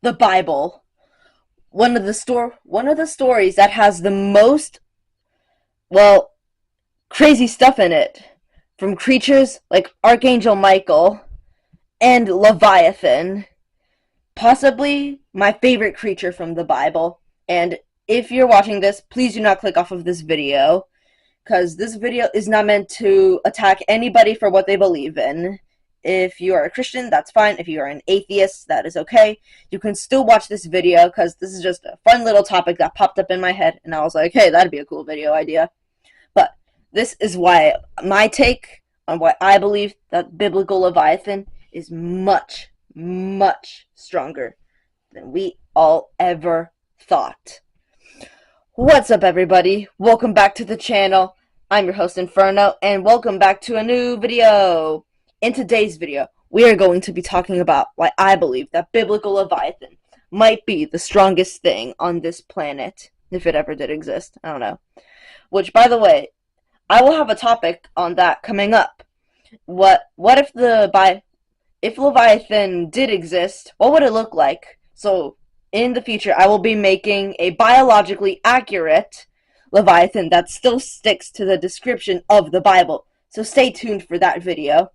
the Bible. One of the stories that has the most, well, crazy stuff in it. From creatures like Archangel Michael and Leviathan. Possibly my favorite creature from the Bible. And if you're watching this, please do not click off of this video, because this video is not meant to attack anybody for what they believe in. If you are a Christian, that's fine. If you are an atheist, that is okay. You can still watch this video, because this is just a fun little topic that popped up in my head, and I was like, hey, that'd be a cool video idea. But this is why my take on what I believe that Biblical Leviathan is much, much stronger than we all ever thought. What's up, everybody? Welcome back to the channel. I'm your host, Inferno, and welcome back to a new video. In today's video, we are going to be talking about why I believe that Biblical Leviathan might be the strongest thing on this planet, if it ever did exist. I don't know. Which, by the way, I will have a topic on that coming up. What if Leviathan did exist, what would it look like? So, in the future, I will be making a biologically accurate Leviathan that still sticks to the description of the Bible. So stay tuned for that video.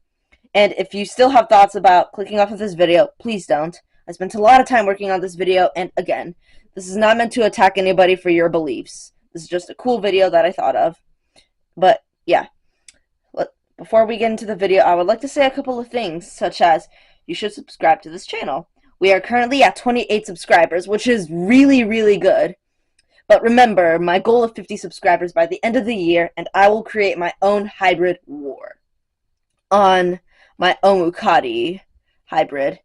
And if you still have thoughts about clicking off of this video, please don't. I spent a lot of time working on this video, and again, this is not meant to attack anybody for your beliefs. This is just a cool video that I thought of. But, yeah. Before we get into the video, I would like to say a couple of things, such as you should subscribe to this channel. We are currently at 28 subscribers, which is really, really good. But remember, my goal of 50 subscribers by the end of the year, and I will create my own hybrid war on my Omukati hybrid.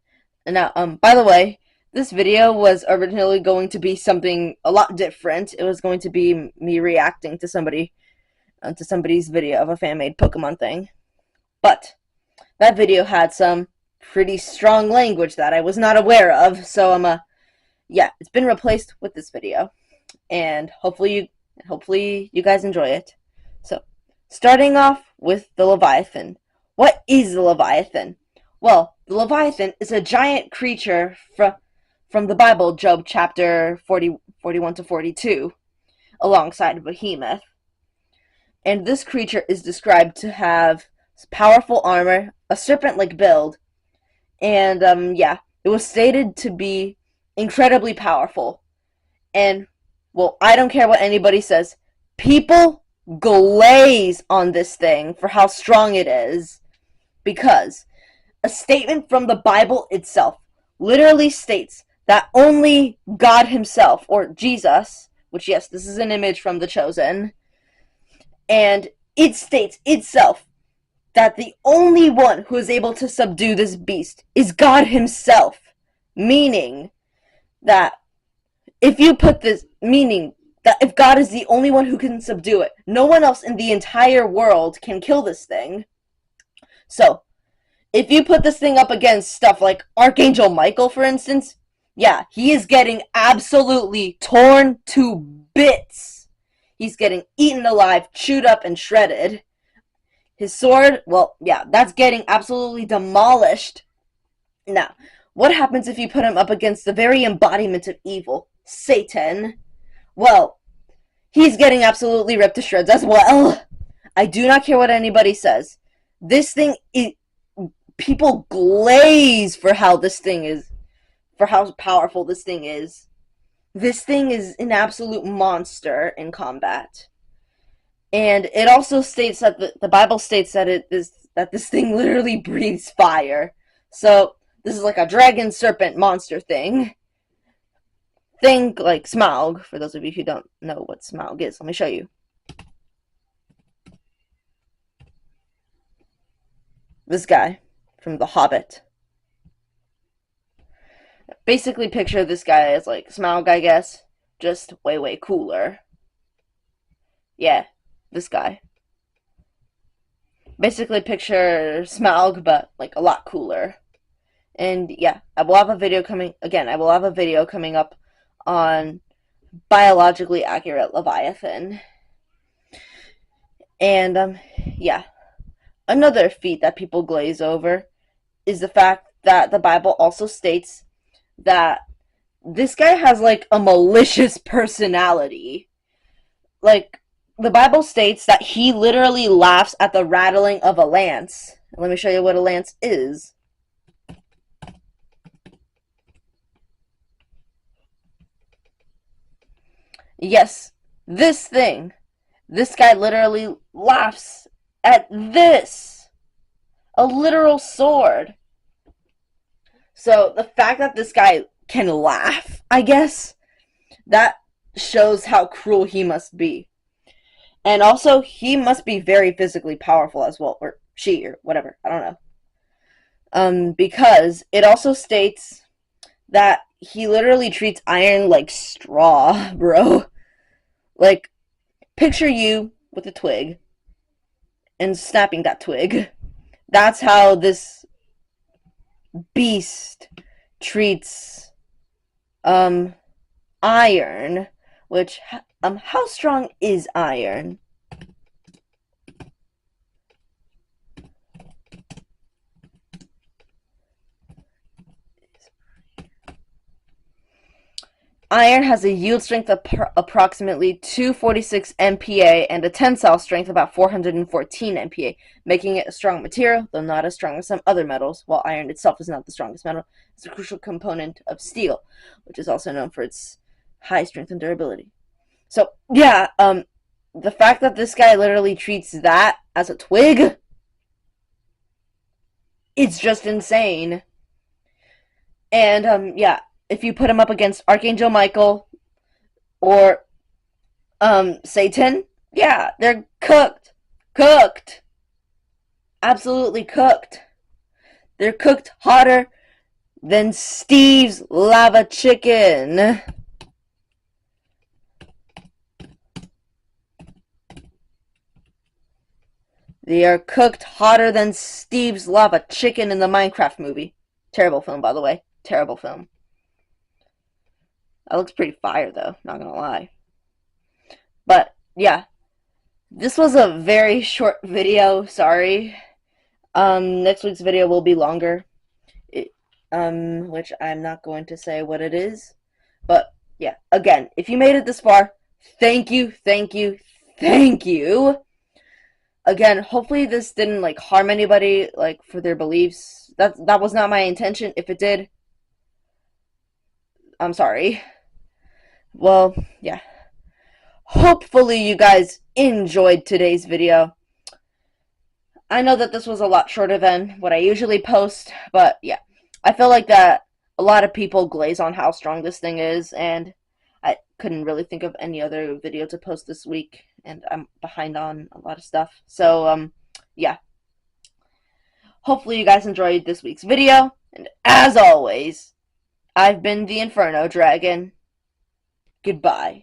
Now, by the way, this video was originally going to be something a lot different. It was going to be me reacting to somebody's video of a fan-made Pokemon thing. But that video had some pretty strong language that I was not aware of, so yeah, it's been replaced with this video. And hopefully you guys enjoy it. So, starting off with the Leviathan. What is the Leviathan? Well, the Leviathan is a giant creature from the Bible, Job chapter 41 to 42, alongside Behemoth. And this creature is described to have powerful armor, a serpent-like build, and yeah, it was stated to be incredibly powerful. And, well, I don't care what anybody says. People glaze on this thing for how strong it is, because a statement from the Bible itself literally states that only God himself, or Jesus, which, yes, this is an image from The Chosen, and it states itself that the only one who is able to subdue this beast is God himself. Meaning that if God is the only one who can subdue it, no one else in the entire world can kill this thing. So, if you put this thing up against stuff like Archangel Michael, for instance, yeah, he is getting absolutely torn to bits. He's getting eaten alive, chewed up, and shredded. His sword, well, yeah, that's getting absolutely demolished. Now, what happens if you put him up against the very embodiment of evil, Satan? Well, he's getting absolutely ripped to shreds as well. I do not care what anybody says. This thing is... People glaze for how powerful this thing is. This thing is an absolute monster in combat. And it also states that the Bible states that this thing literally breathes fire. So this is like a dragon serpent monster thing. Think like Smaug, for those of you who don't know what Smaug is. Let me show you. This guy from The Hobbit. Basically picture this guy as like Smaug, I guess. Just way, way cooler. Yeah, this guy. Basically picture Smaug, but like a lot cooler. And yeah, I will have a video coming up on biologically accurate Leviathan. And yeah. Another feat that people glaze over is the fact that the Bible also states that this guy has like a malicious personality. Like, the Bible states that he literally laughs at the rattling of a lance. Let me show you what a lance is. Yes, this thing. This guy literally laughs at this. A literal sword. So the fact that this guy can laugh, I guess, that shows how cruel he must be. And also, he must be very physically powerful as well, or she, or whatever. I don't know. Because it also states that he literally treats iron like straw, bro. Like, picture you with a twig and snapping that twig. That's how this beast treats iron, which how strong is iron? Iron has a yield strength of approximately 246 MPa and a tensile strength about 414 MPa, making it a strong material, though not as strong as some other metals. While iron itself is not the strongest metal, it's a crucial component of steel, which is also known for its high strength and durability. So, yeah, the fact that this guy literally treats that as a twig, it's just insane. And, yeah, if you put him up against Archangel Michael or Satan, yeah, they're cooked. Cooked. Absolutely cooked. They're cooked hotter than Steve's lava chicken. They are cooked hotter than Steve's lava chicken in the Minecraft movie. Terrible film, by the way. Terrible film. That looks pretty fire, though. Not gonna lie. But, yeah. This was a very short video. Sorry. Next week's video will be longer. Which I'm not going to say what it is. But, yeah. Again, if you made it this far, thank you, thank you, thank you. Again, hopefully this didn't, like, harm anybody, like, for their beliefs. That was not my intention. If it did, I'm sorry. Well, yeah. Hopefully you guys enjoyed today's video. I know that this was a lot shorter than what I usually post, but yeah. I feel like that a lot of people glaze on how strong this thing is, and I couldn't really think of any other video to post this week, and I'm behind on a lot of stuff. So, yeah. Hopefully you guys enjoyed this week's video, and as always, I've been the Inferno Dragon. Goodbye.